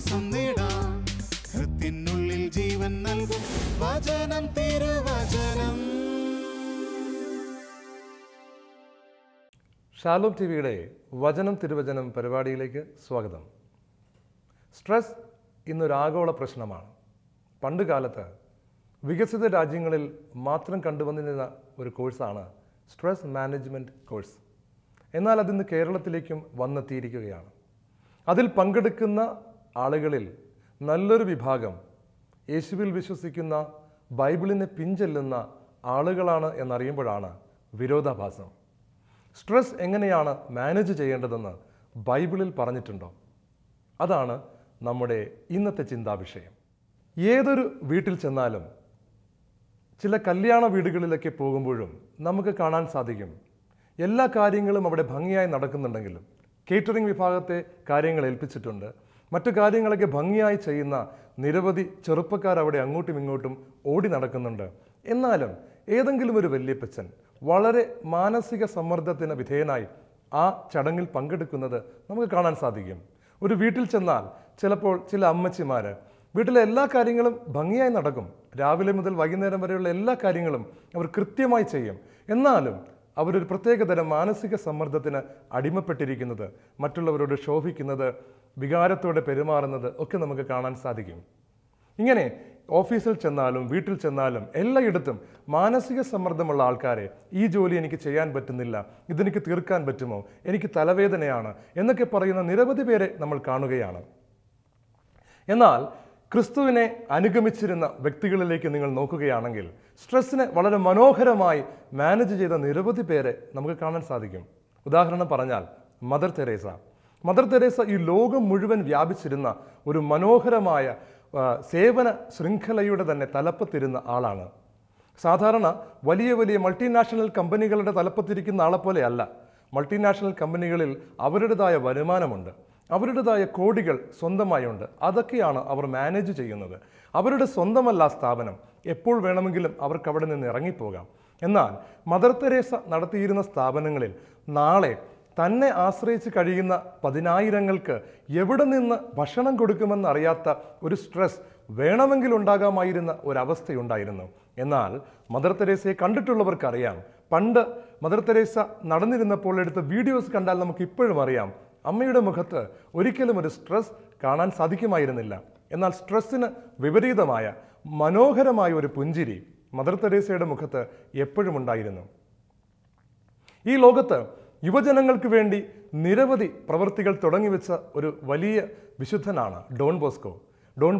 ആശ്വാസം നേടാം. ഹൃത്തിനുള്ളിൽ ജീവൻ നൽകും വചനം, തിരുവചനം. ഷാലോം ടിവിയുടെ വചനം തിരുവചനം പരിപാടിയിലേക്ക് സ്വാഗതം. സ്ട്രെസ് ഇന്നൊരാഗോള പ്രശ്നമാണ്. പണ്ട് കാലത്ത് വികസിത രാജ്യങ്ങളിൽ മാത്രം കണ്ടുവന്നിരുന്ന ഒരു കോഴ്സാണ് സ്ട്രെസ് മാനേജ്മെൻറ്റ് കോഴ്സ്. എന്നാൽ അതിന്ന് കേരളത്തിലേക്കും വന്നെത്തിയിരിക്കുകയാണ്. അതിൽ പങ്കെടുക്കുന്ന ആളുകളിൽ നല്ലൊരു വിഭാഗം യേശുവിൽ വിശ്വസിക്കുന്ന, ബൈബിളിനെ പിൻചെല്ലുന്ന ആളുകളാണ് എന്നറിയുമ്പോഴാണ് വിരോധാഭാസം. സ്ട്രെസ് എങ്ങനെയാണ് മാനേജ് ചെയ്യേണ്ടതെന്ന് ബൈബിളിൽ പറഞ്ഞിട്ടുണ്ടോ? അതാണ് നമ്മുടെ ഇന്നത്തെ ചിന്താവിഷയം. ഏതൊരു വീട്ടിൽ ചെന്നാലും, ചില കല്യാണ വീടുകളിലൊക്കെ പോകുമ്പോഴും നമുക്ക് കാണാൻ സാധിക്കും, എല്ലാ കാര്യങ്ങളും അവിടെ ഭംഗിയായി നടക്കുന്നുണ്ടെങ്കിലും കേറ്ററിംഗ് വിഭാഗത്തെ കാര്യങ്ങൾ ഏൽപ്പിച്ചിട്ടുണ്ട്. മറ്റു കാര്യങ്ങളൊക്കെ ഭംഗിയായി ചെയ്യുന്ന നിരവധി ചെറുപ്പക്കാർ അവിടെ അങ്ങോട്ടും ഇങ്ങോട്ടും ഓടി നടക്കുന്നുണ്ട്. എന്നാലും ഏതെങ്കിലും ഒരു വല്യപ്പച്ചൻ വളരെ മാനസിക സമ്മർദ്ദത്തിന് വിധേയനായി ആ ചടങ്ങിൽ പങ്കെടുക്കുന്നത് നമുക്ക് കാണാൻ സാധിക്കും. ഒരു വീട്ടിൽ ചെന്നാൽ ചിലപ്പോൾ ചില അമ്മച്ചിമാർ വീട്ടിലെ എല്ലാ കാര്യങ്ങളും ഭംഗിയായി നടക്കും. രാവിലെ മുതൽ വൈകുന്നേരം വരെയുള്ള എല്ലാ കാര്യങ്ങളും അവർ കൃത്യമായി ചെയ്യും. എന്നാലും അവരൊരു പ്രത്യേകതരം മാനസിക സമ്മർദ്ദത്തിന് അടിമപ്പെട്ടിരിക്കുന്നത്, മറ്റുള്ളവരോട് ശോഭിക്കുന്നത്, വികാരത്തോടെ പെരുമാറുന്നത് ഒക്കെ നമുക്ക് കാണാൻ സാധിക്കും. ഇങ്ങനെ ഓഫീസിൽ ചെന്നാലും വീട്ടിൽ ചെന്നാലും എല്ലായിടത്തും മാനസിക സമ്മർദ്ദമുള്ള ആൾക്കാരെ, ഈ ജോലി എനിക്ക് ചെയ്യാൻ പറ്റുന്നില്ല, ഇതെനിക്ക് തീർക്കാൻ പറ്റുമോ, എനിക്ക് തലവേദനയാണ് എന്നൊക്കെ പറയുന്ന നിരവധി പേരെ നമ്മൾ കാണുകയാണ്. എന്നാൽ ക്രിസ്തുവിനെ അനുഗമിച്ചിരുന്ന വ്യക്തികളിലേക്ക് നിങ്ങൾ നോക്കുകയാണെങ്കിൽ സ്ട്രെസ്സിനെ വളരെ മനോഹരമായി മാനേജ് ചെയ്ത നിരവധി പേരെ നമുക്ക് കാണാൻ സാധിക്കും. ഉദാഹരണം പറഞ്ഞാൽ മദർ തെരേസ ഈ ലോകം മുഴുവൻ വ്യാപിച്ചിരുന്ന ഒരു മനോഹരമായ സേവന ശൃംഖലയുടെ തന്നെ തലപ്പത്തിരുന്ന ആളാണ്. സാധാരണ വലിയ വലിയ മൾട്ടിനാഷണൽ കമ്പനികളുടെ തലപ്പത്തിരിക്കുന്ന ആളെപ്പോലെയല്ല. മൾട്ടിനാഷണൽ കമ്പനികളിൽ അവരുടേതായ വരുമാനമുണ്ട്, അവരുടേതായ കോടികൾ സ്വന്തമായുണ്ട്. അതൊക്കെയാണ് അവർ മാനേജ് ചെയ്യുന്നത്. അവരുടെ സ്വന്തമല്ല സ്ഥാപനം. എപ്പോൾ വേണമെങ്കിലും അവർക്ക് അവിടെ നിന്ന് ഇറങ്ങിപ്പോകാം. എന്നാൽ മദർ തെരേസ നടത്തിയിരുന്ന സ്ഥാപനങ്ങളിൽ നാളെ തന്നെ ആശ്രയിച്ച് കഴിയുന്ന പതിനായിരങ്ങൾക്ക് എവിടെ നിന്ന് ഭക്ഷണം കൊടുക്കുമെന്ന് അറിയാത്ത ഒരു സ്ട്രെസ് വേണമെങ്കിൽ ഉണ്ടാകാമായിരുന്ന ഒരവസ്ഥയുണ്ടായിരുന്നു. എന്നാൽ മദർ തെരേസയെ കണ്ടിട്ടുള്ളവർക്കറിയാം, പണ്ട് മദർ തെരേസ നടന്നിരുന്നപ്പോൾ എടുത്ത വീഡിയോസ് കണ്ടാൽ നമുക്ക് ഇപ്പോഴും അറിയാം, അമ്മയുടെ മുഖത്ത് ഒരിക്കലും ഒരു സ്ട്രെസ് കാണാൻ സാധിക്കുമായിരുന്നില്ല. എന്നാൽ സ്ട്രെസ്സിന് വിപരീതമായ മനോഹരമായ ഒരു പുഞ്ചിരി മദർ തെരേസയുടെ മുഖത്ത് എപ്പോഴും ഉണ്ടായിരുന്നു. ഈ ലോകത്ത് യുവജനങ്ങൾക്ക് വേണ്ടി നിരവധി പ്രവൃത്തികൾ തുടങ്ങിവെച്ച ഒരു വലിയ വിശുദ്ധനാണ് ഡോൺ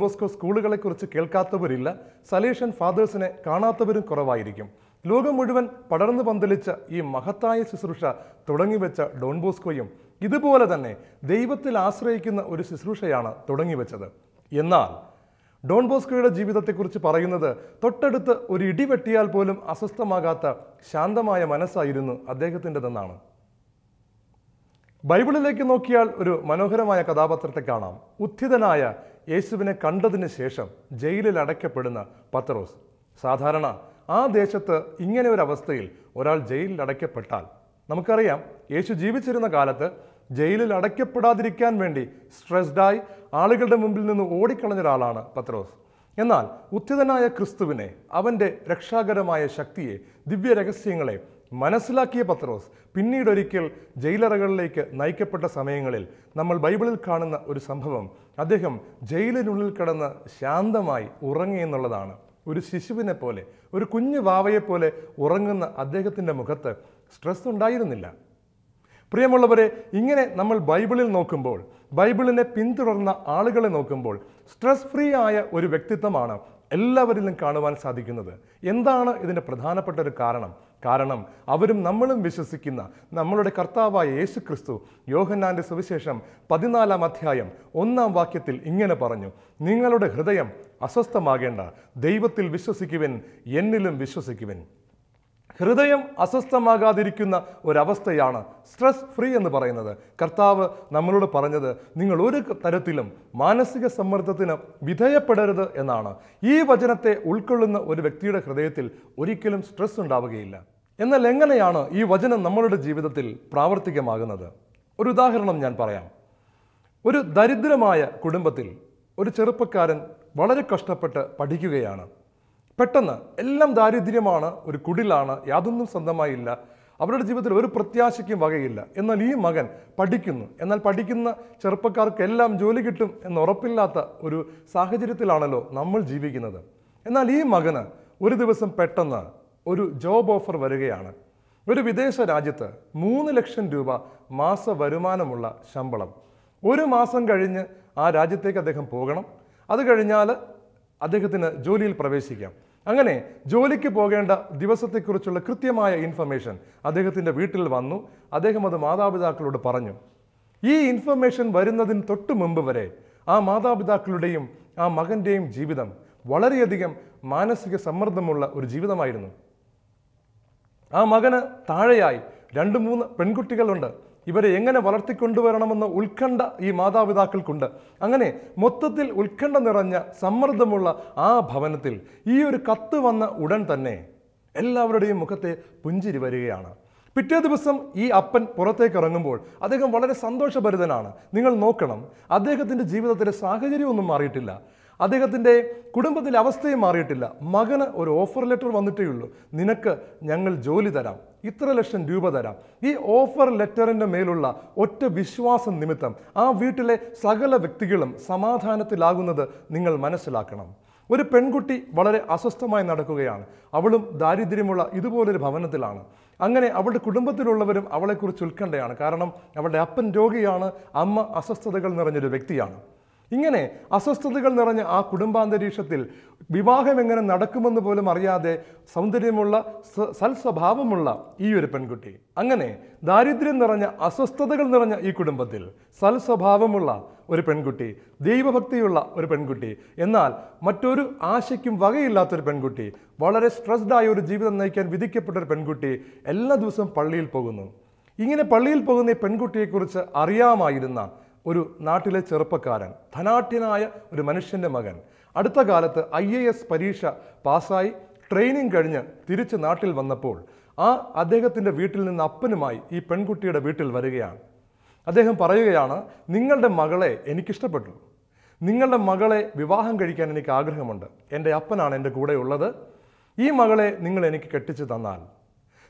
ബോസ്കോ സ്കൂളുകളെക്കുറിച്ച് കേൾക്കാത്തവരില്ല. സലേഷ്യൻ ഫാദേഴ്സിനെ കാണാത്തവരും കുറവായിരിക്കും. ലോകം മുഴുവൻ പടർന്നു പന്തലിച്ച ഈ മഹത്തായ ശുശ്രൂഷ തുടങ്ങിവെച്ച ഡോൺ ബോസ്കോയും ഇതുപോലെ തന്നെ ദൈവത്തിൽ ആശ്രയിക്കുന്ന ഒരു ശുശ്രൂഷയാണ് തുടങ്ങിവെച്ചത്. എന്നാൽ ഡോൺ ബോസ്കോയുടെ ജീവിതത്തെക്കുറിച്ച് പറയുന്നത്, തൊട്ടടുത്ത് ഒരു ഇടിവെട്ടിയാൽ പോലും അസ്വസ്ഥമാകാത്ത ശാന്തമായ മനസ്സായിരുന്നു അദ്ദേഹത്തിൻ്റെതെന്നാണ്. ബൈബിളിലേക്ക് നോക്കിയാൽ ഒരു മനോഹരമായ കഥാപാത്രത്തെ കാണാം. ഉത്ഥിതനായ യേശുവിനെ കണ്ടതിന് ശേഷം ജയിലിൽ അടയ്ക്കപ്പെടുന്ന പത്രോസ്. സാധാരണ ആ ദേശത്ത് ഇങ്ങനെ ഒരു അവസ്ഥയിൽ ഒരാൾ ജയിലിൽ അടയ്ക്കപ്പെട്ടാൽ, നമുക്കറിയാം യേശു ജീവിച്ചിരുന്ന കാലത്ത് ജയിലിൽ അടയ്ക്കപ്പെടാതിരിക്കാൻ വേണ്ടി സ്ട്രെസ്ഡായി ആളുകളുടെ മുമ്പിൽ നിന്ന് ഓടിക്കളഞ്ഞ ഒരാളാണ് പത്രോസ്. എന്നാൽ ഉത്ഥിതനായ ക്രിസ്തുവിനെ, അവൻ്റെ രക്ഷാകരമായ ശക്തിയെ, ദിവ്യ രഹസ്യങ്ങളെ മനസ്സിലാക്കിയ പത്രോസ് പിന്നീടൊരിക്കൽ ജയിലറകളിലേക്ക് നയിക്കപ്പെട്ട സമയങ്ങളിൽ നമ്മൾ ബൈബിളിൽ കാണുന്ന ഒരു സംഭവം, അദ്ദേഹം ജയിലിനുള്ളിൽ കിടന്ന് ശാന്തമായി ഉറങ്ങി എന്നുള്ളതാണ്. ഒരു ശിശുവിനെ പോലെ, ഒരു കുഞ്ഞു വാവയെപ്പോലെ ഉറങ്ങുന്ന അദ്ദേഹത്തിൻ്റെ മുഖത്ത് സ്ട്രെസ് ഉണ്ടായിരുന്നില്ല. പ്രിയമുള്ളവരെ, ഇങ്ങനെ നമ്മൾ ബൈബിളിൽ നോക്കുമ്പോൾ, ബൈബിളിനെ പിന്തുടർന്ന ആളുകളെ നോക്കുമ്പോൾ സ്ട്രെസ് ഫ്രീ ആയ ഒരു വ്യക്തിത്വമാണ് എല്ലാവരിലും കാണുവാൻ സാധിക്കുന്നത്. എന്താണ് ഇതിൻ്റെ പ്രധാനപ്പെട്ട ഒരു കാരണം അവരും നമ്മളും വിശ്വസിക്കുന്ന നമ്മളുടെ കർത്താവായ യേശു ക്രിസ്തു യോഹന്നാന്റെ സുവിശേഷം 14-ാം അധ്യായം 1-ാം വാക്യത്തിൽ ഇങ്ങനെ പറഞ്ഞു, നിങ്ങളുടെ ഹൃദയം അസ്വസ്ഥമാകേണ്ട, ദൈവത്തിൽ വിശ്വസിക്കുവിൻ, എന്നിലും വിശ്വസിക്കുവിൻ. ഹൃദയം അസ്വസ്ഥമാകാതിരിക്കുന്ന ഒരവസ്ഥയാണ് സ്ട്രെസ് ഫ്രീ എന്ന് പറയുന്നത്. കർത്താവ് നമ്മളോട് പറഞ്ഞത്, നിങ്ങൾ ഒരു തരത്തിലും മാനസിക സമ്മർദ്ദത്തിന് വിധേയപ്പെടരുത് എന്നാണ്. ഈ വചനത്തെ ഉൾക്കൊള്ളുന്ന ഒരു വ്യക്തിയുടെ ഹൃദയത്തിൽ ഒരിക്കലും സ്ട്രെസ് ഉണ്ടാവുകയില്ല. എന്നാൽ എങ്ങനെയാണ് ഈ വചനം നമ്മളുടെ ജീവിതത്തിൽ പ്രാവർത്തികമാകുന്നത്? ഒരു ഉദാഹരണം ഞാൻ പറയാം. ഒരു ദരിദ്രമായ കുടുംബത്തിൽ ഒരു ചെറുപ്പക്കാരൻ വളരെ കഷ്ടപ്പെട്ട് പഠിക്കുകയാണ്. പെട്ടെന്ന് എല്ലാം ദാരിദ്ര്യമാണ്, ഒരു കുടിലാണ്, യാതൊന്നും സ്വന്തമായില്ല, അവരുടെ ജീവിതത്തിൽ ഒരു പ്രത്യാശയ്ക്കും വകയില്ല. എന്നാൽ ഈ മകൻ പഠിക്കുന്നു. എന്നാൽ പഠിക്കുന്ന ചെറുപ്പക്കാർക്ക് എല്ലാം ജോലി കിട്ടും എന്ന് ഉറപ്പില്ലാത്ത ഒരു സാഹചര്യത്തിലാണല്ലോ നമ്മൾ ജീവിക്കുന്നത്. എന്നാൽ ഈ മകന് ഒരു ദിവസം പെട്ടെന്ന് ഒരു ജോബ് ഓഫർ വരികയാണ്. ഒരു വിദേശ രാജ്യത്ത് 3 ലക്ഷം രൂപ മാസ വരുമാനമുള്ള ശമ്പളം. 1 മാസം കഴിഞ്ഞ് ആ രാജ്യത്തേക്ക് അദ്ദേഹം പോകണം. അത് കഴിഞ്ഞാൽ അദ്ദേഹത്തിന് ജോലിയിൽ പ്രവേശിക്കാം. അങ്ങനെ ജോലിക്ക് പോകേണ്ട ദിവസത്തെക്കുറിച്ചുള്ള കൃത്യമായ ഇൻഫർമേഷൻ അദ്ദേഹത്തിൻ്റെ വീട്ടിൽ വന്നു. അദ്ദേഹം അത് മാതാപിതാക്കളോട് പറഞ്ഞു. ഈ ഇൻഫർമേഷൻ വരുന്നതിന് തൊട്ട് മുമ്പ് വരെ ആ മാതാപിതാക്കളുടെയും ആ മകൻ്റെയും ജീവിതം വളരെയധികം മാനസിക സമ്മർദ്ദമുള്ള ഒരു ജീവിതമായിരുന്നു. ആ മകന് താഴെയായി 2-3 പെൺകുട്ടികളുണ്ട്. ഇവരെ എങ്ങനെ വളർത്തിക്കൊണ്ടുവരണമെന്ന ഉത്കണ്ഠ ഈ മാതാപിതാക്കൾക്കുണ്ട്. അങ്ങനെ മൊത്തത്തിൽ ഉത്കണ്ഠ നിറഞ്ഞ സമ്മർദ്ദമുള്ള ആ ഭവനത്തിൽ ഈ ഒരു കത്ത് വന്ന ഉടൻ തന്നെ എല്ലാവരുടെയും മുഖത്തെ പുഞ്ചിരി വരികയാണ്. പിറ്റേ ദിവസം ഈ അപ്പൻ പുറത്തേക്ക് ഇറങ്ങുമ്പോൾ അദ്ദേഹം വളരെ സന്തോഷഭരിതനാണ്. നിങ്ങൾ നോക്കണം, അദ്ദേഹത്തിൻ്റെ ജീവിതത്തിലെ സാഹചര്യമൊന്നും മാറിയിട്ടില്ല, അദ്ദേഹത്തിൻ്റെ കുടുംബത്തിലെ അവസ്ഥയും മാറിയിട്ടില്ല. മകന് ഒരു ഓഫർ ലെറ്റർ വന്നിട്ടേ ഉള്ളൂ. നിനക്ക് ഞങ്ങൾ ജോലി തരാം, ഇത്ര ലക്ഷം രൂപ തരാം. ഈ ഓഫർ ലെറ്ററിൻ്റെ മേലുള്ള ഒറ്റ വിശ്വാസം നിമിത്തം ആ വീട്ടിലെ സകല വ്യക്തികളും സമാധാനത്തിലാകുന്നത് നിങ്ങൾ മനസ്സിലാക്കണം. ഒരു പെൺകുട്ടി വളരെ അസ്വസ്ഥമായി നടക്കുകയാണ്. അവളും ദാരിദ്ര്യമുള്ള ഇതുപോലൊരു ഭവനത്തിലാണ്. അങ്ങനെ അവളുടെ കുടുംബത്തിലുള്ളവരും അവളെക്കുറിച്ച് ഉത്കണ്ഠയാണ്. കാരണം അവളുടെ അപ്പൻ രോഗിയാണ്, അമ്മ അസ്വസ്ഥതകൾ നിറഞ്ഞൊരു വ്യക്തിയാണ്. ഇങ്ങനെ അസ്വസ്ഥതകൾ നിറഞ്ഞ ആ കുടുംബാന്തരീക്ഷത്തിൽ വിവാഹം എങ്ങനെ നടക്കുമെന്ന് പോലും അറിയാതെ സൗന്ദര്യമുള്ള സൽസ്വഭാവമുള്ള ഈ ഒരു പെൺകുട്ടി, അങ്ങനെ ദാരിദ്ര്യം നിറഞ്ഞ അസ്വസ്ഥതകൾ നിറഞ്ഞ ഈ കുടുംബത്തിൽ സൽസ്വഭാവമുള്ള ഒരു പെൺകുട്ടി, ദൈവഭക്തിയുള്ള ഒരു പെൺകുട്ടി, എന്നാൽ മറ്റൊരു ആശയ്ക്കും വകയില്ലാത്തൊരു പെൺകുട്ടി, വളരെ സ്ട്രെസ്ഡായ ഒരു ജീവിതം നയിക്കാൻ വിധിക്കപ്പെട്ട ഒരു പെൺകുട്ടി എല്ലാ ദിവസവും പള്ളിയിൽ പോകുന്നു. ഇങ്ങനെ പള്ളിയിൽ പോകുന്ന ഈ പെൺകുട്ടിയെക്കുറിച്ച് അറിയാമായിരുന്ന ഒരു നാട്ടിലെ ചെറുപ്പക്കാരൻ, ധനാഢ്യനായ ഒരു മനുഷ്യൻ്റെ മകൻ, അടുത്ത കാലത്ത് IAS പരീക്ഷ പാസ്സായി ട്രെയിനിങ് കഴിഞ്ഞ് തിരിച്ച് നാട്ടിൽ വന്നപ്പോൾ അദ്ദേഹത്തിൻ്റെ വീട്ടിൽ നിന്ന് അപ്പനുമായി ഈ പെൺകുട്ടിയുടെ വീട്ടിൽ വരികയാണ്. അദ്ദേഹം പറയുകയാണ്, നിങ്ങളുടെ മകളെ എനിക്കിഷ്ടപ്പെട്ടു, നിങ്ങളുടെ മകളെ വിവാഹം കഴിക്കാൻ എനിക്ക് ആഗ്രഹമുണ്ട്, എൻ്റെ അപ്പനാണ് എൻ്റെ കൂടെ ഉള്ളത്, ഈ മകളെ നിങ്ങൾ എനിക്ക് കെട്ടിച്ചു തന്നാൽ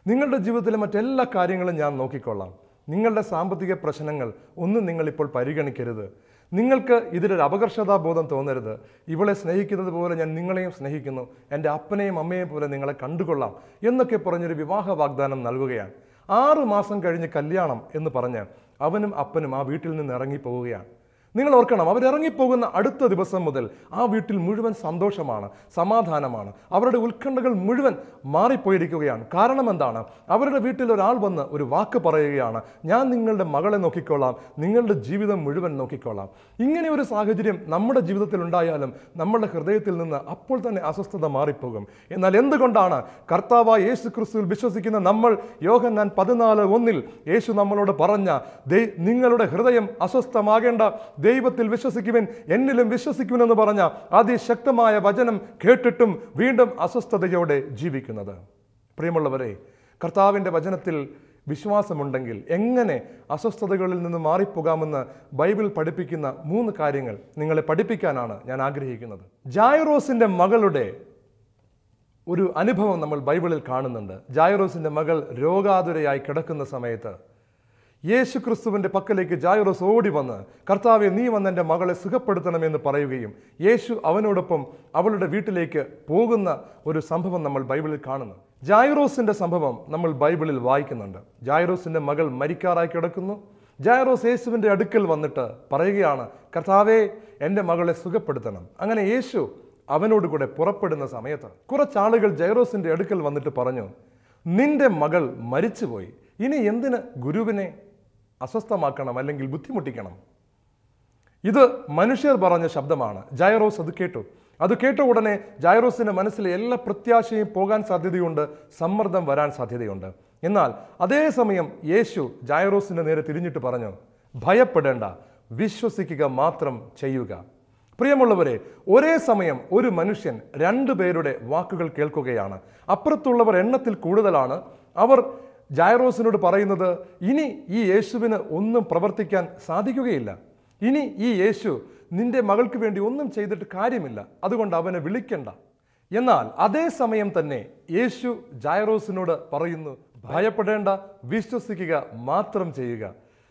നിങ്ങളുടെ ജീവിതത്തിലെ മറ്റെല്ലാ കാര്യങ്ങളും ഞാൻ നോക്കിക്കൊള്ളാം, നിങ്ങളുടെ സാമ്പത്തിക പ്രശ്നങ്ങൾ ഒന്നും നിങ്ങളിപ്പോൾ പരിഗണിക്കരുത്, നിങ്ങൾക്ക് ഇതിലൊരു അപകർഷതാബോധം തോന്നരുത്, ഇവളെ സ്നേഹിക്കുന്നത് പോലെ ഞാൻ നിങ്ങളെയും സ്നേഹിക്കുന്നു, എൻ്റെ അപ്പനെയും അമ്മയെയും പോലെ നിങ്ങളെ കണ്ടുകൊള്ളാം എന്നൊക്കെ പറഞ്ഞൊരു വിവാഹ വാഗ്ദാനം നൽകുകയാണ്. 6 മാസം കഴിഞ്ഞ് കല്യാണം എന്ന് പറഞ്ഞ് അവനും അപ്പനും ആ വീട്ടിൽ നിന്ന് ഇറങ്ങിപ്പോവുകയാണ്. നിങ്ങൾ ഓർക്കണം, അവരിറങ്ങിപ്പോകുന്ന അടുത്ത ദിവസം മുതൽ ആ വീട്ടിൽ മുഴുവൻ സന്തോഷമാണ്, സമാധാനമാണ്. അവരുടെ ഉത്കണ്ഠകൾ മുഴുവൻ മാറിപ്പോയിരിക്കുകയാണ്. കാരണം എന്താണ്? അവരുടെ വീട്ടിൽ ഒരാൾ വന്ന് ഒരു വാക്ക് പറയുകയാണ്, ഞാൻ നിങ്ങളുടെ മകളെ നോക്കിക്കൊള്ളാം, നിങ്ങളുടെ ജീവിതം മുഴുവൻ നോക്കിക്കൊള്ളാം. ഇങ്ങനെ ഒരു സാഹചര്യം നമ്മുടെ ജീവിതത്തിൽ ഉണ്ടായാലും നമ്മളുടെ ഹൃദയത്തിൽ നിന്ന് അപ്പോൾ തന്നെ അസ്വസ്ഥത മാറിപ്പോകും. എന്നാൽ എന്തുകൊണ്ടാണ് കർത്താവായ യേശു ക്രിസ്തുവിൽ വിശ്വസിക്കുന്ന നമ്മൾ യോഹന്നാൻ 14:1 യേശു നമ്മളോട് പറഞ്ഞ നിങ്ങളുടെ ഹൃദയം അസ്വസ്ഥമാകേണ്ട, ദൈവത്തിൽ വിശ്വസിക്കുവിൻ, എന്നിലും വിശ്വസിക്കുവിൻ എന്ന് പറഞ്ഞ അതിശക്തമായ വചനം കേട്ടിട്ടും വീണ്ടും അസ്വസ്ഥതയോടെ ജീവിക്കുന്നത്? പ്രിയമുള്ളവരെ, കർത്താവിൻ്റെ വചനത്തിൽ വിശ്വാസമുണ്ടെങ്കിൽ എങ്ങനെ അസ്വസ്ഥതകളിൽ നിന്ന് മാറിപ്പോകാമെന്ന് ബൈബിൾ പഠിപ്പിക്കുന്ന 3 കാര്യങ്ങൾ നിങ്ങളെ പഠിപ്പിക്കാനാണ് ഞാൻ ആഗ്രഹിക്കുന്നത്. ജായിറോസിൻ്റെ മകളുടെ ഒരു അനുഭവം നമ്മൾ ബൈബിളിൽ കാണുന്നുണ്ട്. ജായിറോസിൻ്റെ മകൾ രോഗാതുരയായി കിടക്കുന്ന സമയത്ത് യേശു ക്രിസ്തുവിൻ്റെ പക്കലേക്ക് ജായിറോസ് ഓടി വന്ന്, കർത്താവെ, നീ വന്ന് എൻ്റെ മകളെ സുഖപ്പെടുത്തണമെന്ന് പറയുകയും യേശു അവനോടൊപ്പം അവളുടെ വീട്ടിലേക്ക് പോകുന്ന ഒരു സംഭവം നമ്മൾ ബൈബിളിൽ കാണുന്നു. ജായിറോസിൻ്റെ സംഭവം നമ്മൾ ബൈബിളിൽ വായിക്കുന്നുണ്ട്. ജായിറോസിൻ്റെ മകൾ മരിക്കാറായി കിടക്കുന്നു. ജായിറോസ് യേശുവിൻ്റെ അടുക്കൽ വന്നിട്ട് പറയുകയാണ്, കർത്താവെ, എൻ്റെ മകളെ സുഖപ്പെടുത്തണം. അങ്ങനെ യേശു അവനോട് കൂടെ പുറപ്പെടുന്ന സമയത്ത് കുറച്ചാളുകൾ ജായിറോസിൻ്റെ അടുക്കൽ വന്നിട്ട് പറഞ്ഞു, നിന്റെ മകൾ മരിച്ചുപോയി, ഇനി എന്തിന് ഗുരുവിനെ അസ്വസ്ഥമാക്കണം അല്ലെങ്കിൽ ബുദ്ധിമുട്ടിക്കണം? ഇത് മനുഷ്യർ പറഞ്ഞ ശബ്ദമാണ്. ജായിറോസ് അത് കേട്ടു. അത് കേട്ട ഉടനെ ജായിറോസിന്റെ മനസ്സിലെ എല്ലാ പ്രത്യാശയും പോകാൻ സാധ്യതയുണ്ട്, സമ്മർദ്ദം വരാൻ സാധ്യതയുണ്ട്. എന്നാൽ അതേസമയം യേശു ജായിറോസിന്റെ നേരെ തിരിഞ്ഞിട്ട് പറഞ്ഞു, ഭയപ്പെടേണ്ട, വിശ്വസിക്കുക മാത്രം ചെയ്യുക. പ്രിയമുള്ളവരെ, ഒരേ സമയം ഒരു മനുഷ്യൻ 2 പേരുടെ വാക്കുകൾ കേൾക്കുകയാണ്. അപ്പുറത്തുള്ളവർ എണ്ണത്തിൽ കൂടുതലാണ്. അവർ ജായിറോസിനോട് പറയുന്നത്, ഇനി ഈ യേശുവിന് ഒന്നും പ്രവർത്തിക്കാൻ സാധിക്കുകയില്ല, ഇനി ഈ യേശു നിന്റെ മകൾക്ക് വേണ്ടി ഒന്നും ചെയ്തിട്ട് കാര്യമില്ല, അതുകൊണ്ട് അവനെ വിളിക്കണ്ട. എന്നാൽ അതേ സമയം തന്നെ യേശു ജായറോസിനോട് പറയുന്നു, ഭയപ്പെടേണ്ട, വിശ്വസിക്കുക മാത്രം ചെയ്യുക.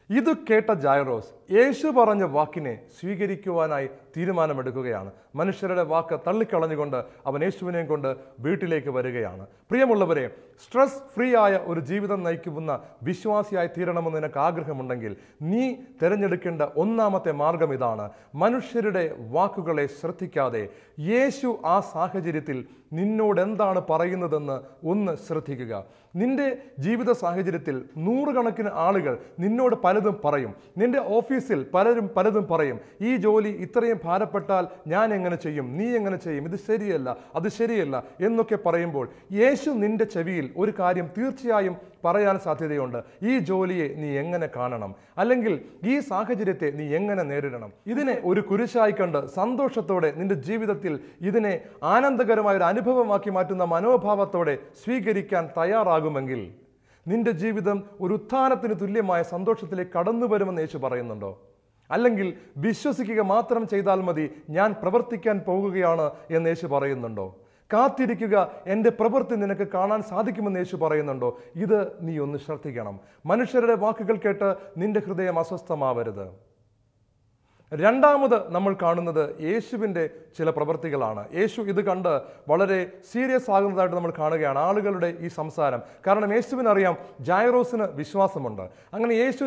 ഇത് കേട്ട ജായറോസ് യേശു പറഞ്ഞ വാക്കിനെ സ്വീകരിക്കുവാനായി തീരുമാനമെടുക്കുകയാണ്. മനുഷ്യരുടെ വാക്ക് തള്ളിക്കളഞ്ഞുകൊണ്ട് അവൻ യേശുവിനെയും കൊണ്ട് വീട്ടിലേക്ക് വരികയാണ്. പ്രിയമുള്ളവരെ, സ്ട്രെസ് ഫ്രീ ആയ ഒരു ജീവിതം നയിക്കുന്ന വിശ്വാസിയായി തീരണമെന്ന് നിനക്ക് ആഗ്രഹമുണ്ടെങ്കിൽ നീ തിരഞ്ഞെടുക്കേണ്ട ഒന്നാമത്തെ മാർഗം ഇതാണ്. മനുഷ്യരുടെ വാക്കുകളെ ശ്രദ്ധിക്കാതെ യേശു ആ സാഹചര്യത്തിൽ നിന്നോട് എന്താണ് പറയുന്നതെന്ന് ഒന്ന് ശ്രദ്ധിക്കുക. നിന്റെ ജീവിത സാഹചര്യത്തിൽ നൂറുകണക്കിന് ആളുകൾ നിന്നോട് പലതും പറയും. നിന്റെ ഓഫീസിൽ പലരും പലതും പറയും. ഈ ജോലി ഇത്രയും ഭാരപ്പെട്ടാൽ ഞാൻ എങ്ങനെ ചെയ്യും, നീ എങ്ങനെ ചെയ്യും, ഇത് ശരിയല്ല, അത് ശരിയല്ല എന്നൊക്കെ പറയുമ്പോൾ യേശു നിന്റെ ചെവിയിൽ ഒരു കാര്യം തീർച്ചയായും പറയാൻ സാധ്യതയുണ്ട്. ഈ ജോലിയെ നീ എങ്ങനെ കാണണം, അല്ലെങ്കിൽ ഈ സാഹചര്യത്തെ നീ എങ്ങനെ നേരിടണം. ഇതിനെ ഒരു കുരിശായി കണ്ട് സന്തോഷത്തോടെ നിന്റെ ജീവിതത്തിൽ ഇതിനെ ആനന്ദകരമായ ഒരു അനുഭവമാക്കി മാറ്റുന്ന മനോഭാവത്തോടെ സ്വീകരിക്കാൻ തയ്യാറാകുമെങ്കിൽ നിന്റെ ജീവിതം ഒരു ഉത്ഥാനത്തിന് തുല്യമായ സന്തോഷത്തിലേക്ക് കടന്നു വരുമെന്ന് യേശു പറയുന്നുണ്ടോ? അല്ലെങ്കിൽ വിശ്വസിക്കുക മാത്രം ചെയ്താൽ മതി, ഞാൻ പ്രവർത്തിക്കാൻ പോകുകയാണ് എന്ന് യേശു പറയുന്നുണ്ടോ? കാത്തിരിക്കുക, എൻ്റെ പ്രവൃത്തി നിനക്ക് കാണാൻ സാധിക്കുമെന്ന് യേശു പറയുന്നുണ്ടോ? ഇത് നീ ഒന്ന് ശ്രദ്ധിക്കണം. മനുഷ്യരുടെ വാക്കുകൾ കേട്ട് നിന്റെ ഹൃദയം അസ്വസ്ഥമാവരുത്. രണ്ടാമത് നമ്മൾ കാണുന്നത് യേശുവിൻ്റെ ചില പ്രവൃത്തികളാണ്. യേശു ഇത് കണ്ട് വളരെ സീരിയസ് ആകുന്നതായിട്ട് നമ്മൾ കാണുകയാണ്, ആളുകളുടെ ഈ സംസാരം. കാരണം യേശുവിനറിയാം ജായറോസിന് വിശ്വാസമുണ്ട്. അങ്ങനെ യേശു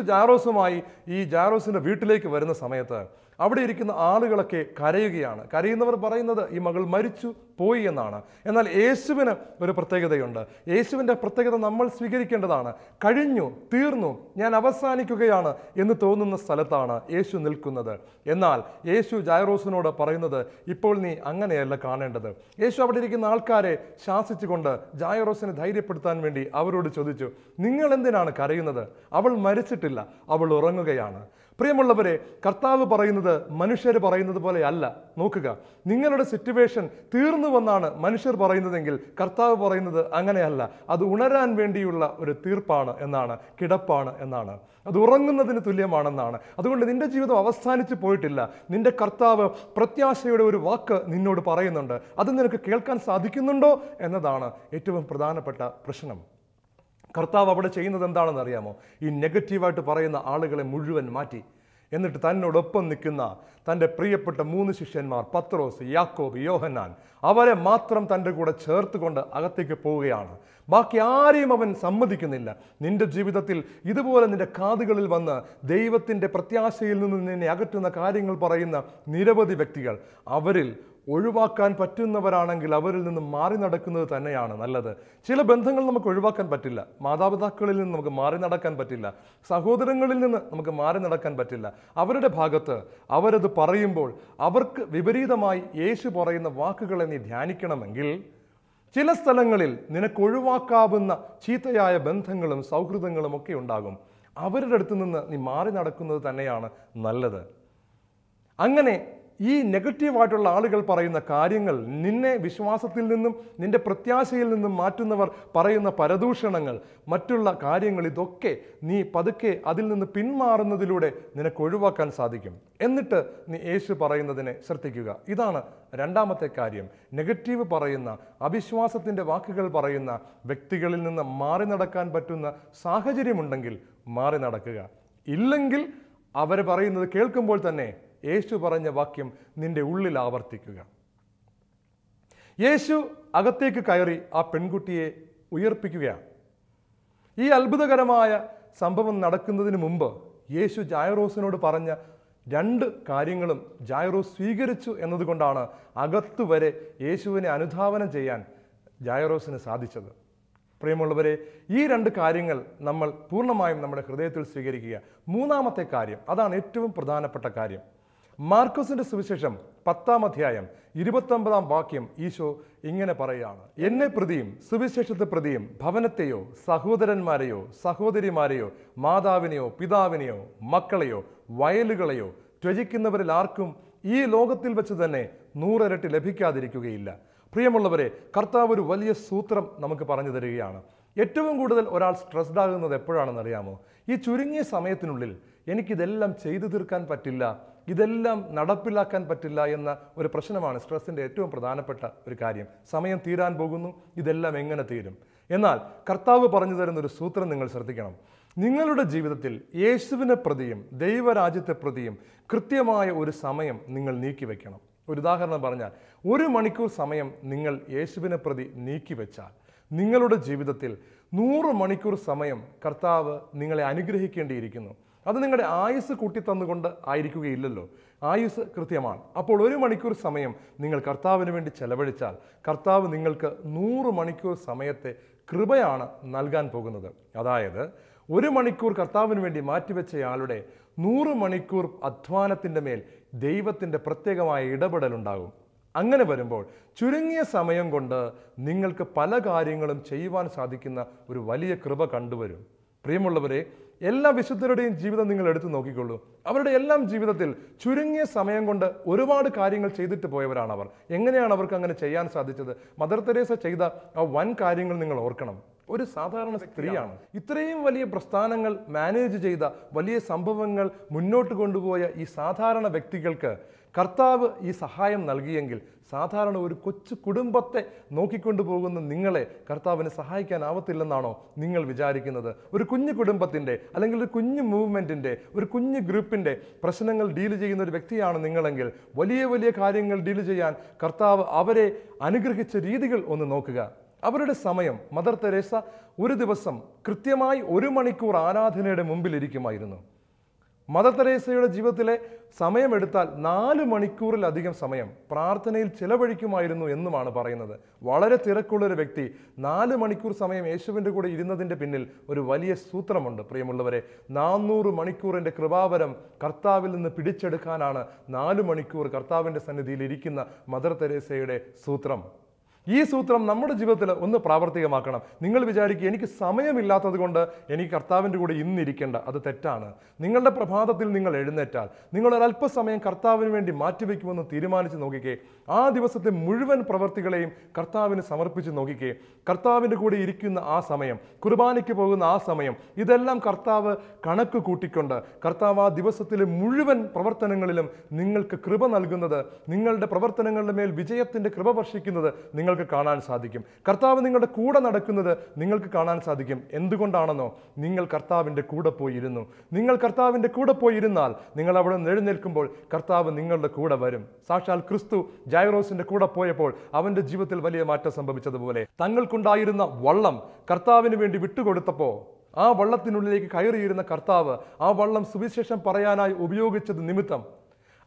ജായറോസിൻ്റെ വീട്ടിലേക്ക് വരുന്ന സമയത്ത് അവിടെ ഇരിക്കുന്ന ആളുകളൊക്കെ കരയുകയാണ്. കരയുന്നവർ പറയുന്നത് ഈ മകൾ മരിച്ചു പോയി എന്നാണ്. എന്നാൽ യേശുവിന് ഒരു പ്രത്യേകതയുണ്ട്. യേശുവിൻ്റെ പ്രത്യേകത നമ്മൾ സ്വീകരിക്കേണ്ടതാണ്. കഴിഞ്ഞു, തീർന്നു, ഞാൻ അവസാനിക്കുകയാണ് എന്ന് തോന്നുന്ന സ്ഥലത്താണ് യേശു നിൽക്കുന്നത്. എന്നാൽ യേശു ജായറോസിനോട് പറയുന്നത്, ഇപ്പോൾ നീ അങ്ങനെയല്ല കാണേണ്ടത്. യേശു അവിടെ ഇരിക്കുന്ന ആൾക്കാരെ ശാസിച്ചുകൊണ്ട് ജായറോസിനെ ധൈര്യപ്പെടുത്താൻ വേണ്ടി അവരോട് ചോദിച്ചു, നിങ്ങൾ എന്തിനാണ് കരയുന്നത്? അവൾ മരിച്ചിട്ടില്ല, അവൾ ഉറങ്ങുകയാണ്. പ്രിയമുള്ളവരെ, കർത്താവ് പറയുന്നത് മനുഷ്യർ പറയുന്നത് പോലെ അല്ല. നോക്കുക, നിങ്ങളുടെ സിറ്റുവേഷൻ തീർന്നുവെന്നാണ് മനുഷ്യർ പറയുന്നതെങ്കിൽ കർത്താവ് പറയുന്നത് അങ്ങനെയല്ല. അത് ഉണരാൻ വേണ്ടിയുള്ള ഒരു തീർപ്പാണ് എന്നാണ്, കിടപ്പാണ് എന്നാണ്, അത് ഉറങ്ങുന്നതിന് തുല്യമാണെന്നാണ്. അതുകൊണ്ട് നിന്റെ ജീവിതം അവസാനിച്ചു പോയിട്ടില്ല. നിന്റെ കർത്താവ് പ്രത്യാശയുടെ ഒരു വാക്ക് നിന്നോട് പറയുന്നുണ്ട്. അത് നിനക്ക് കേൾക്കാൻ സാധിക്കുന്നുണ്ടോ എന്നതാണ് ഏറ്റവും പ്രധാനപ്പെട്ട പ്രശ്നം. കർത്താവ് അവിടെ ചെയ്യുന്നത് എന്താണെന്ന് അറിയാമോ? ഈ നെഗറ്റീവായിട്ട് പറയുന്ന ആളുകളെ മുഴുവൻ മാറ്റി, എന്നിട്ട് തന്നോടൊപ്പം നിൽക്കുന്ന തൻ്റെ പ്രിയപ്പെട്ട 3 ശിഷ്യന്മാർ പത്രോസ്, യാക്കോബ്, യോഹന്നാൻ, അവരെ മാത്രം തൻ്റെ കൂടെ ചേർത്തുകൊണ്ട് അകത്തേക്ക് പോവുകയാണ്. ബാക്കി ആരെയും അവൻ സമ്മതിക്കുന്നില്ല. നിന്റെ ജീവിതത്തിൽ ഇതുപോലെ നിന്റെ കാതുകളിൽ വന്ന് ദൈവത്തിൻ്റെ പ്രത്യാശയിൽ നിന്ന് നിന്നെ അകറ്റുന്ന കാര്യങ്ങൾ പറയുന്ന നിരവധി വ്യക്തികൾ, അവരിൽ ഒഴിവാക്കാൻ പറ്റുന്നവരാണെങ്കിൽ അവരിൽ നിന്ന് മാറി നടക്കുന്നത് തന്നെയാണ് നല്ലത്. ചില ബന്ധങ്ങൾ നമുക്ക് ഒഴിവാക്കാൻ പറ്റില്ല. മാതാപിതാക്കളിൽ നിന്ന് നമുക്ക് മാറി നടക്കാൻ പറ്റില്ല. സഹോദരങ്ങളിൽ നിന്ന് നമുക്ക് മാറി നടക്കാൻ പറ്റില്ല. അവരുടെ ഭാഗത്ത് അവരത് പറയുമ്പോൾ അവർക്ക് വിപരീതമായി യേശു പറയുന്ന വാക്കുകളെ നീ ധ്യാനിക്കണമെങ്കിൽ ചില സ്ഥലങ്ങളിൽ നിനക്ക് ഒഴിവാക്കാവുന്ന ചീത്തയായ ബന്ധങ്ങളും സൗഹൃദങ്ങളും ഒക്കെ ഉണ്ടാകും. അവരുടെ അടുത്ത് നിന്ന് നീ മാറി നടക്കുന്നത് തന്നെയാണ് നല്ലത്. അങ്ങനെ ഈ നെഗറ്റീവായിട്ടുള്ള ആളുകൾ പറയുന്ന കാര്യങ്ങൾ, നിന്നെ വിശ്വാസത്തിൽ നിന്നും നിന്റെ പ്രത്യാശയിൽ നിന്നും മാറ്റുന്നവർ പറയുന്ന പരദൂഷണങ്ങൾ, മറ്റുള്ള കാര്യങ്ങൾ, ഇതൊക്കെ നീ പതുക്കെ അതിൽ നിന്ന് പിന്മാറുന്നതിലൂടെ നിനക്ക് ഒഴിവാക്കാൻ സാധിക്കും. എന്നിട്ട് നീ യേശു പറയുന്നതിനെ ശ്രദ്ധിക്കുക. ഇതാണ് രണ്ടാമത്തെ കാര്യം. നെഗറ്റീവ് പറയുന്ന, അവിശ്വാസത്തിൻ്റെ വാക്കുകൾ പറയുന്ന വ്യക്തികളിൽ നിന്ന് മാറി നടക്കാൻ പറ്റുന്ന സാഹചര്യമുണ്ടെങ്കിൽ മാറി നടക്കുക. ഇല്ലെങ്കിൽ അവർ പറയുന്നത് കേൾക്കുമ്പോൾ തന്നെ യേശു പറഞ്ഞ വാക്യം നിന്റെ ഉള്ളിൽ ആവർത്തിക്കുക. യേശു അകത്തേക്ക് കയറി ആ പെൺകുട്ടിയെ ഉയർപ്പിക്കുകയാണ്. ഈ അത്ഭുതകരമായ സംഭവം നടക്കുന്നതിന് മുമ്പ് യേശു ജായറോസിനോട് പറഞ്ഞ 2 കാര്യങ്ങളും ജായറോസ് സ്വീകരിച്ചു എന്നതുകൊണ്ടാണ് അകത്തുവരെ യേശുവിനെ അനുധാവനം ചെയ്യാൻ ജായറോസിന് സാധിച്ചത്. പ്രിയമുള്ളവരെ, ഈ 2 കാര്യങ്ങൾ നമ്മൾ പൂർണ്ണമായും നമ്മുടെ ഹൃദയത്തിൽ സ്വീകരിക്കുക. മൂന്നാമത്തെ കാര്യം, അതാണ് ഏറ്റവും പ്രധാനപ്പെട്ട കാര്യം. മാർക്കോസിന്റെ സുവിശേഷം 10-ാം അധ്യായം 29-ാം വാക്യം ഈശോ ഇങ്ങനെ പറയുകയാണ്, എന്നെ പ്രതിയും സുവിശേഷത്തെ പ്രതിയും ഭവനത്തെയോ സഹോദരന്മാരെയോ സഹോദരിമാരെയോ മാതാവിനെയോ പിതാവിനെയോ മക്കളെയോ വയലുകളെയോ ത്യജിക്കുന്നവരിൽ ആർക്കും ഈ ലോകത്തിൽ വെച്ച് തന്നെ 100 ഇരട്ടി ലഭിക്കാതിരിക്കുകയില്ല. പ്രിയമുള്ളവരെ, കർത്താവ് ഒരു വലിയ സൂത്രം നമുക്ക് പറഞ്ഞു തരികയാണ്. ഏറ്റവും കൂടുതൽ ഒരാൾ സ്ട്രെസ്ഡ് ആകുന്നത് എപ്പോഴാണെന്ന് അറിയാമോ? ഈ ചുരുങ്ങിയ സമയത്തിനുള്ളിൽ എനിക്കിതെല്ലാം ചെയ്തു തീർക്കാൻ പറ്റില്ല, ഇതെല്ലാം നടപ്പിലാക്കാൻ പറ്റില്ല എന്ന ഒരു പ്രശ്നമാണ് സ്ട്രെസ്സിൻ്റെ ഏറ്റവും പ്രധാനപ്പെട്ട ഒരു കാര്യം. സമയം തീരാൻ പോകുന്നു, ഇതെല്ലാം എങ്ങനെ തീരും? എന്നാൽ കർത്താവ് പറഞ്ഞു തരുന്ന ഒരു സൂത്രം നിങ്ങൾ ശ്രദ്ധിക്കണം. നിങ്ങളുടെ ജീവിതത്തിൽ യേശുവിനെ പ്രതിയും ദൈവരാജ്യത്തെ പ്രതിയും കൃത്യമായ ഒരു സമയം നിങ്ങൾ നീക്കിവെക്കണം. ഒരു ഉദാഹരണം പറഞ്ഞാൽ, 1 മണിക്കൂർ സമയം നിങ്ങൾ യേശുവിനെ പ്രതി നീക്കിവെച്ചാൽ നിങ്ങളുടെ ജീവിതത്തിൽ 100 മണിക്കൂർ സമയം കർത്താവ് നിങ്ങളെ അനുഗ്രഹിക്കേണ്ടിയിരിക്കുന്നു. അത് നിങ്ങളുടെ ആയുസ് കൂട്ടിത്തന്നുകൊണ്ട് ആയിരിക്കുകയില്ലല്ലോ. ആയുസ് കൃത്യമാണ്. അപ്പോൾ 1 മണിക്കൂർ സമയം നിങ്ങൾ കർത്താവിന് വേണ്ടി ചെലവഴിച്ചാൽ കർത്താവ് നിങ്ങൾക്ക് 100 മണിക്കൂർ സമയത്തെ കൃപയാണ് നൽകാൻ പോകുന്നത്. അതായത് 1 മണിക്കൂർ കർത്താവിന് വേണ്ടി മാറ്റിവെച്ചയാളുടെ 100 മണിക്കൂർ അധ്വാനത്തിൻ്റെ മേൽ ദൈവത്തിൻ്റെ പ്രത്യേകമായ ഇടപെടലുണ്ടാകും. അങ്ങനെ വരുമ്പോൾ ചുരുങ്ങിയ സമയം കൊണ്ട് നിങ്ങൾക്ക് പല കാര്യങ്ങളും ചെയ്യുവാൻ സാധിക്കുന്ന ഒരു വലിയ കൃപ കണ്ടുവരും. പ്രിയമുള്ളവരെ, എല്ലാ വിശുദ്ധരുടെയും ജീവിതം നിങ്ങൾ എടുത്തു നോക്കിക്കൊള്ളൂ. അവരുടെ എല്ലാം ജീവിതത്തിൽ ചുരുങ്ങിയ സമയം കൊണ്ട് ഒരുപാട് കാര്യങ്ങൾ ചെയ്തിട്ട് പോയവരാണ് അവർ. എങ്ങനെയാണ് അവർക്ക് അങ്ങനെ ചെയ്യാൻ സാധിച്ചത്? മദർ തെരേസ ചെയ്ത ആ വൻ കാര്യങ്ങൾ നിങ്ങൾ ഓർക്കണം. ഒരു സാധാരണ സ്ത്രീയാണ്. ഇത്രയും വലിയ പ്രസ്ഥാനങ്ങൾ മാനേജ് ചെയ്ത, വലിയ സംഭവങ്ങൾ മുന്നോട്ട് കൊണ്ടുപോയ ഈ സാധാരണ വ്യക്തികൾക്ക് കർത്താവ് ഈ സഹായം നൽകിയെങ്കിൽ സാധാരണ ഒരു കൊച്ചു കുടുംബത്തെ നോക്കിക്കൊണ്ടു പോകുന്ന നിങ്ങളെ കർത്താവിന് സഹായിക്കാനാവത്തില്ലെന്നാണോ നിങ്ങൾ വിചാരിക്കുന്നത്? ഒരു കുഞ്ഞു കുടുംബത്തിൻ്റെ അല്ലെങ്കിൽ ഒരു കുഞ്ഞു മൂവ്മെൻറ്റിൻ്റെ, ഒരു കുഞ്ഞു ഗ്രൂപ്പിൻ്റെ പ്രശ്നങ്ങൾ ഡീൽ ചെയ്യുന്ന ഒരു വ്യക്തിയാണ് നിങ്ങളെങ്കിൽ വലിയ വലിയ കാര്യങ്ങൾ ഡീൽ ചെയ്യാൻ കർത്താവ് അവരെ അനുഗ്രഹിച്ച രീതികൾ ഒന്ന് നോക്കുക. അവരുടെ സമയം, മദർ തെരേസ ഒരു ദിവസം കൃത്യമായി 1 മണിക്കൂർ ആരാധനയുടെ മുമ്പിൽ ഇരിക്കുമായിരുന്നു. മദർ തെരേസയുടെ ജീവിതത്തിലെ സമയമെടുത്താൽ 4 മണിക്കൂറിലധികം സമയം പ്രാർത്ഥനയിൽ ചിലവഴിക്കുമായിരുന്നു എന്നുമാണ് പറയുന്നത്. വളരെ തിരക്കുള്ളൊരു വ്യക്തി 4 മണിക്കൂർ സമയം യേശുവിൻ്റെ കൂടെ ഇരുന്നതിൻ്റെ പിന്നിൽ ഒരു വലിയ സൂത്രമുണ്ട്. പ്രിയമുള്ളവരെ, 400 മണിക്കൂറിൻ്റെ കൃപാവരം കർത്താവിൽ നിന്ന് പിടിച്ചെടുക്കാനാണ് 4 മണിക്കൂർ കർത്താവിൻ്റെ സന്നിധിയിൽ ഇരിക്കുന്ന മദർ തെരേസയുടെ സൂത്രം. ഈ സൂത്രം നമ്മുടെ ജീവിതത്തിൽ ഒന്ന് പ്രാവർത്തികമാക്കണം. നിങ്ങൾ വിചാരിക്കുക, എനിക്ക് സമയമില്ലാത്തത് കൊണ്ട് എനിക്ക് കർത്താവിൻ്റെ കൂടെ ഇന്നിരിക്കേണ്ട. അത് തെറ്റാണ്. നിങ്ങളുടെ പ്രഭാതത്തിൽ നിങ്ങൾ എഴുന്നേറ്റാൽ നിങ്ങൾ ഒരല്പസമയം കർത്താവിന് വേണ്ടി മാറ്റിവെക്കുമെന്ന് തീരുമാനിച്ച് നോക്കിക്കേ. ആ ദിവസത്തെ മുഴുവൻ പ്രവൃത്തികളെയും കർത്താവിന് സമർപ്പിച്ച് നോക്കിക്കേ. കർത്താവിൻ്റെ കൂടെ ഇരിക്കുന്ന ആ സമയം, കുർബാനയ്ക്ക് പോകുന്ന ആ സമയം, ഇതെല്ലാം കർത്താവ് കണക്ക് കൂട്ടിക്കൊണ്ട് കർത്താവ് ആ ദിവസത്തിലെ മുഴുവൻ പ്രവർത്തനങ്ങളിലും നിങ്ങൾക്ക് കൃപ നൽകുന്നത്, നിങ്ങളുടെ പ്രവർത്തനങ്ങളുടെ മേൽ വിജയത്തിൻ്റെ കൃപ വർഷിക്കുന്നത് നിങ്ങൾക്ക് കാണാൻ സാധിക്കും. കർത്താവ് നിങ്ങളുടെ കൂടെ നടക്കുന്നത് നിങ്ങൾക്ക് കാണാൻ സാധിക്കും. എന്തുകൊണ്ടാണെന്നോ, നിങ്ങൾ കർത്താവിൻ്റെ കൂടെ പോയിരുന്നു. നിങ്ങൾ കർത്താവിൻ്റെ കൂടെ പോയിരുന്നാൽ നിങ്ങൾ അവിടെ നിന്ന് എഴുന്നേൽക്കുമ്പോൾ കർത്താവ് നിങ്ങളുടെ കൂടെ വരും. സാക്ഷാൽ ക്രിസ്തു ജൈറോസിന്റെ കൂടെ പോയപ്പോൾ അവന്റെ ജീവിതത്തിൽ വലിയ മാറ്റം സംഭവിച്ചതുപോലെ തങ്ങൾക്കുണ്ടായിരുന്ന വള്ളം കർത്താവിന് വേണ്ടി വിട്ടുകൊടുത്തപ്പോൾ ആ വള്ളത്തിനുള്ളിലേക്ക് കയറിയിരുന്ന കർത്താവ് ആ വള്ളം സുവിശേഷം പറയാനായി ഉപയോഗിച്ചത് നിമിത്തം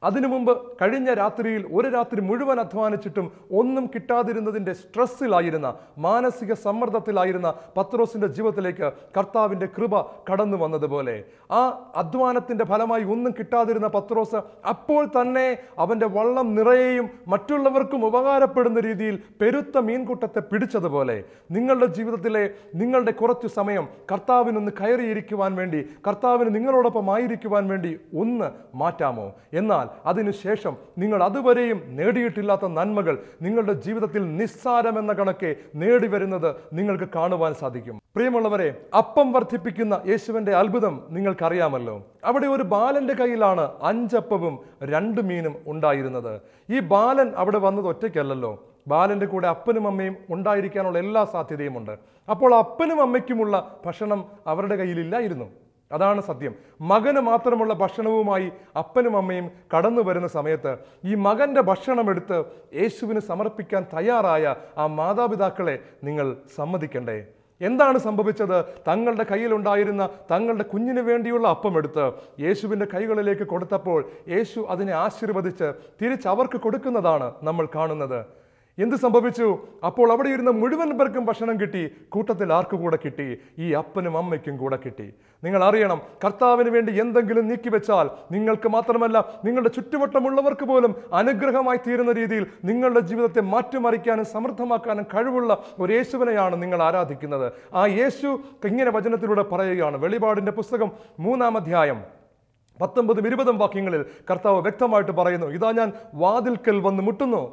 അതിനു മുമ്പ് കഴിഞ്ഞ രാത്രിയിൽ ഒരു രാത്രി മുഴുവൻ അധ്വാനിച്ചിട്ടും ഒന്നും കിട്ടാതിരുന്നതിൻ്റെ സ്ട്രെസ്സിലായിരുന്ന, മാനസിക സമ്മർദ്ദത്തിലായിരുന്ന പത്രോസിന്റെ ജീവിതത്തിലേക്ക് കർത്താവിൻ്റെ കൃപ കടന്നു വന്നതുപോലെ ആ അധ്വാനത്തിൻ്റെ ഫലമായി ഒന്നും കിട്ടാതിരുന്ന പത്രോസ് അപ്പോൾ തന്നെ അവൻ്റെ വള്ളം നിറയെയും മറ്റുള്ളവർക്കും ഉപകാരപ്പെടുന്ന രീതിയിൽ പെരുത്ത മീൻകൂട്ടത്തെ പിടിച്ചതുപോലെ നിങ്ങളുടെ ജീവിതത്തിലെ നിങ്ങളുടെ കുറച്ചു സമയം കർത്താവിനൊന്ന് കയറിയിരിക്കുവാൻ വേണ്ടി, കർത്താവിന് നിങ്ങളോടൊപ്പം ആയിരിക്കുവാൻ വേണ്ടി ഒന്ന് മാറ്റാമോ? എന്നാൽ അതിനുശേഷം നിങ്ങൾ അതുവരെയും നേടിയിട്ടില്ലാത്ത നന്മകൾ നിങ്ങളുടെ ജീവിതത്തിൽ നിസ്സാരമെന്ന കണക്കെ നേടിവരുന്നത് നിങ്ങൾക്ക് കാണുവാൻ സാധിക്കും. പ്രിയമുള്ളവരെ, അപ്പം വർദ്ധിപ്പിക്കുന്ന യേശുവിൻ്റെ അത്ഭുതം നിങ്ങൾക്കറിയാമല്ലോ. അവിടെ ഒരു ബാലന്റെ കയ്യിലാണ് 5 അപ്പവും 2 മീനും ഉണ്ടായിരുന്നത്. ഈ ബാലൻ അവിടെ വന്നത് ഒറ്റയ്ക്കല്ലല്ലോ. ബാലന്റെ കൂടെ അപ്പനും അമ്മയും ഉണ്ടായിരിക്കാനുള്ള എല്ലാ സാധ്യതയുമുണ്ട്. അപ്പോൾ അപ്പനും അമ്മയ്ക്കുമുള്ള ഭക്ഷണം അവരുടെ കയ്യിലില്ലായിരുന്നു. അതാണ് സത്യം. മകന് മാത്രമുള്ള ഭക്ഷണവുമായി അപ്പനും അമ്മയും കടന്നു വരുന്ന സമയത്ത് ഈ മകൻ്റെ ഭക്ഷണം എടുത്ത് യേശുവിന് സമർപ്പിക്കാൻ തയ്യാറായ ആ മാതാപിതാക്കളെ നിങ്ങൾ സമ്മതിക്കണ്ടേ? എന്താണ് സംഭവിച്ചത്? തങ്ങളുടെ കയ്യിലുണ്ടായിരുന്ന തങ്ങളുടെ കുഞ്ഞിന് വേണ്ടിയുള്ള അപ്പം എടുത്ത് യേശുവിൻ്റെ കൈകളിലേക്ക് കൊടുത്തപ്പോൾ യേശു അതിനെ ആശീർവദിച്ച് തിരിച്ചവർക്ക് കൊടുക്കുന്നതാണ് നമ്മൾ കാണുന്നത്. എന്ത് സംഭവിച്ചു? അപ്പോൾ അവിടെ ഇരുന്ന മുഴുവൻ പേർക്കും ഭക്ഷണം കിട്ടി. കൂട്ടത്തിൽ ആർക്കു കൂടെ കിട്ടി? ഈ അപ്പനും അമ്മയ്ക്കും കൂടെ കിട്ടി. നിങ്ങൾ അറിയണം, കർത്താവിന് വേണ്ടി എന്തെങ്കിലും നീക്കിവെച്ചാൽ നിങ്ങൾക്ക് മാത്രമല്ല നിങ്ങളുടെ ചുറ്റുവട്ടമുള്ളവർക്ക് പോലും അനുഗ്രഹമായി തീരുന്ന രീതിയിൽ നിങ്ങളുടെ ജീവിതത്തെ മാറ്റിമറിക്കാനും സമൃദ്ധമാക്കാനും കഴിവുള്ള ഒരു യേശുവിനെയാണ് നിങ്ങൾ ആരാധിക്കുന്നത്. ആ യേശു ഇങ്ങനെ വചനത്തിലൂടെ പറയുകയാണ്. വെളിപാടിൻ്റെ പുസ്തകം 3-ാം അധ്യായം 19-20 വാക്യങ്ങളിൽ കർത്താവ് വ്യക്തമായിട്ട് പറയുന്നു, ഇതാ ഞാൻ വാതിൽക്കൽ വന്ന് മുട്ടുന്നു.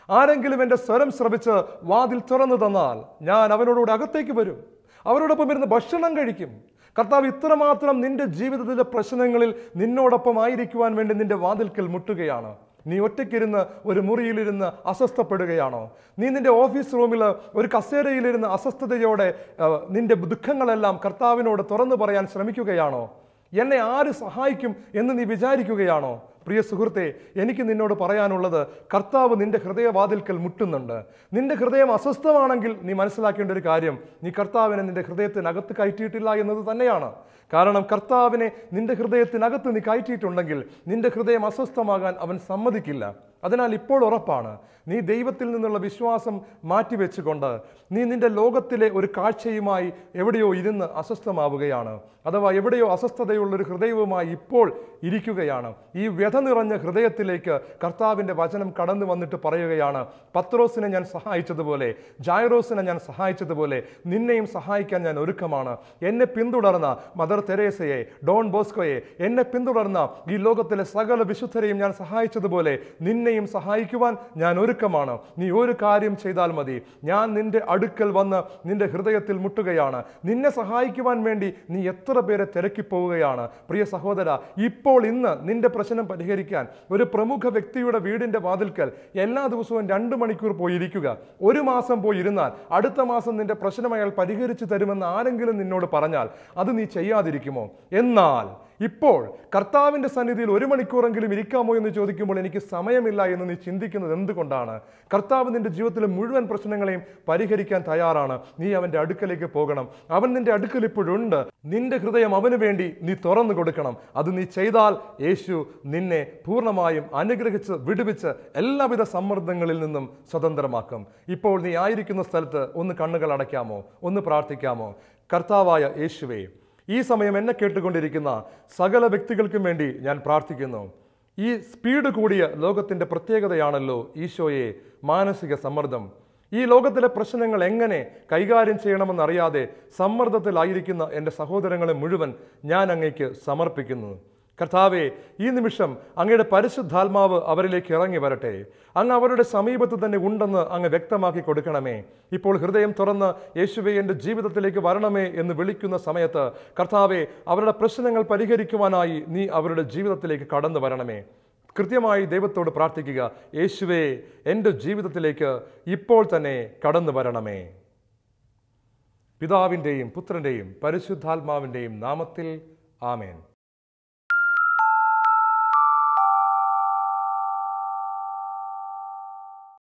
ആരെങ്കിലും എൻ്റെ സ്വരം ശ്രവിച്ച് വാതിൽ തുറന്നു തന്നാൽ ഞാൻ അവനോടുകൂടെ അകത്തേക്ക് വരും, അവരോടൊപ്പം ഇരുന്ന് ഭക്ഷണം കഴിക്കും. കർത്താവ് ഇത്രമാത്രം നിന്റെ ജീവിതത്തിലെ പ്രശ്നങ്ങളിൽ നിന്നോടൊപ്പം ആയിരിക്കുവാൻ വേണ്ടി നിന്റെ വാതിൽക്കൽ മുട്ടുകയാണ്. നീ ഒറ്റയ്ക്കിരുന്ന് ഒരു മുറിയിലിരുന്ന് അസ്വസ്ഥപ്പെടുകയാണോ? നീ നിന്റെ ഓഫീസ് റൂമിൽ ഒരു കസേരയിലിരുന്ന് അസ്വസ്ഥതയോടെ നിന്റെ ദുഃഖങ്ങളെല്ലാം കർത്താവിനോട് തുറന്നു പറയാൻ ശ്രമിക്കുകയാണോ? എന്നെ ആര് സഹായിക്കും എന്ന് നീ വിചാരിക്കുകയാണോ? പ്രിയ സുഹൃത്തെ, എനിക്ക് നിന്നോട് പറയാനുള്ളത്, കർത്താവ് നിന്റെ ഹൃദയവാതിൽക്കൽ മുട്ടുന്നുണ്ട്. നിന്റെ ഹൃദയം അസ്വസ്ഥമാണെങ്കിൽ നീ മനസ്സിലാക്കേണ്ട ഒരു കാര്യം, നീ കർത്താവിനെ നിന്റെ ഹൃദയത്തിനകത്ത് കയറ്റിയിട്ടില്ല എന്നത് തന്നെയാണ്. കാരണം കർത്താവിനെ നിന്റെ ഹൃദയത്തിനകത്ത് നീ കയറ്റിയിട്ടുണ്ടെങ്കിൽ നിന്റെ ഹൃദയം അസ്വസ്ഥമാകാൻ അവൻ സമ്മതിക്കില്ല. അതിനാൽ ഇപ്പോൾ ഉറപ്പാണ്, നീ ദൈവത്തിൽ നിന്നുള്ള വിശ്വാസം മാറ്റിവെച്ചുകൊണ്ട് നീ നിന്റെ ലോകത്തിലെ ഒരു കാഴ്ചയുമായി എവിടെയോ ഇരുന്ന് അസ്വസ്ഥമാവുകയാണ്. അഥവാ എവിടെയോ അസ്വസ്ഥതയുള്ളൊരു ഹൃദയവുമായി ഇപ്പോൾ ഇരിക്കുകയാണ്. ഈ വ്യഥ നിറഞ്ഞ ഹൃദയത്തിലേക്ക് കർത്താവിൻ്റെ വചനം കടന്നു വന്നിട്ട് പറയുകയാണ്, പത്രോസിനെ ഞാൻ സഹായിച്ചതുപോലെ, ജായറോസിനെ ഞാൻ സഹായിച്ചതുപോലെ നിന്നെയും സഹായിക്കാൻ ഞാൻ ഒരുക്കമാണ്. എന്നെ പിന്തുടർന്ന മദർ തെരേസയെ, ഡോൺ ബോസ്കോയെ, എന്നെ പിന്തുടർന്ന ഈ ലോകത്തിലെ സകല വിശുദ്ധരെയും ഞാൻ സഹായിച്ചതുപോലെ നിന്നെയും സഹായിക്കുവാൻ ഞാൻ ഒരുക്കമാണ്. നീ ഒരു കാര്യം ചെയ്താൽ മതി, ഞാൻ നിന്റെ അടുക്കൽ വന്ന് നിന്റെ ഹൃദയത്തിൽ മുട്ടുകയാണ്. നിന്നെ സഹായിക്കുവാൻ വേണ്ടി നീ എത്ര പേരെ തിരക്കിപ്പോവുകയാണ്. പ്രിയ സഹോദര, ഇപ്പോൾ ഇന്ന് നിന്റെ പ്രശ്നം പരിഹരിക്കാൻ ഒരു പ്രമുഖ വ്യക്തിയുടെ വീടിന്റെ വാതിൽക്കൽ എല്ലാ ദിവസവും 2 മണിക്കൂർ പോയിരിക്കുക. 1 മാസം പോയിരുന്നാൽ അടുത്ത മാസം നിന്റെ പ്രശ്നം അയാൾ പരിഹരിച്ചു തരുമെന്ന് ആരെങ്കിലും നിന്നോട് പറഞ്ഞാൽ അത് നീ ചെയ്യാതിരിക്കുമോ? എന്നാൽ ഇപ്പോൾ കർത്താവിൻ്റെ സന്നിധിയിൽ 1 മണിക്കൂറെങ്കിലും ഇരിക്കാമോ എന്ന് ചോദിക്കുമ്പോൾ എനിക്ക് സമയമില്ല എന്ന് നീ ചിന്തിക്കുന്നത് എന്തുകൊണ്ടാണ്? കർത്താവ് നിന്റെ ജീവിതത്തിലെ മുഴുവൻ പ്രശ്നങ്ങളെയും പരിഹരിക്കാൻ തയ്യാറാണ്. നീ അവൻ്റെ അടുക്കലേക്ക് പോകണം. അവൻ നിന്റെ അടുക്കൽ ഇപ്പോഴുണ്ട്. നിന്റെ ഹൃദയം അവന് വേണ്ടി നീ തുറന്നു കൊടുക്കണം. അത് നീ ചെയ്താൽ യേശു നിന്നെ പൂർണ്ണമായും അനുഗ്രഹിച്ച് വിടുവിച്ച് എല്ലാവിധ സമ്മർദ്ദങ്ങളിൽ നിന്നും സ്വതന്ത്രമാക്കും. ഇപ്പോൾ നീ ആയിരിക്കുന്ന സ്ഥലത്ത് ഒന്ന് കണ്ണുകൾ അടയ്ക്കാമോ? ഒന്ന് പ്രാർത്ഥിക്കാമോ? കർത്താവായ യേശുവേ, ഈ സമയം എന്നെ കേട്ടുകൊണ്ടിരിക്കുന്ന സകല വ്യക്തികൾക്കും വേണ്ടി ഞാൻ പ്രാർത്ഥിക്കുന്നു. ഈ സ്പീഡ് കൂടിയ ലോകത്തിൻ്റെ പ്രത്യേകതയാണല്ലോ ഈശോയെ മാനസിക സമ്മർദ്ദം. ഈ ലോകത്തിലെ പ്രശ്നങ്ങൾ എങ്ങനെ കൈകാര്യം ചെയ്യണമെന്നറിയാതെ സമ്മർദ്ദത്തിലായിരിക്കുന്ന എൻ്റെ സഹോദരങ്ങളെ മുഴുവൻ ഞാൻ അങ്ങേക്ക് സമർപ്പിക്കുന്നു. കർത്താവെ, ഈ നിമിഷം അങ്ങയുടെ പരിശുദ്ധാത്മാവ് അവരിലേക്ക് ഇറങ്ങി വരട്ടെ. അങ്ങ് അവരുടെ സമീപത്ത് തന്നെ ഉണ്ടെന്ന് അങ്ങ് വ്യക്തമാക്കി കൊടുക്കണമേ. ഇപ്പോൾ ഹൃദയം തുറന്ന് യേശുവേ എൻ്റെ ജീവിതത്തിലേക്ക് വരണമേ എന്ന് വിളിക്കുന്ന സമയത്ത് കർത്താവെ, അവരുടെ പ്രശ്നങ്ങൾ പരിഹരിക്കുവാനായി നീ അവരുടെ ജീവിതത്തിലേക്ക് കടന്നു വരണമേ. കൃത്യമായി ദൈവത്തോട് പ്രാർത്ഥിക്കുക, യേശുവേ എൻ്റെ ജീവിതത്തിലേക്ക് ഇപ്പോൾ തന്നെ കടന്നു വരണമേ. പിതാവിൻ്റെയും പുത്രൻ്റെയും പരിശുദ്ധാത്മാവിൻ്റെയും നാമത്തിൽ ആമേൻ.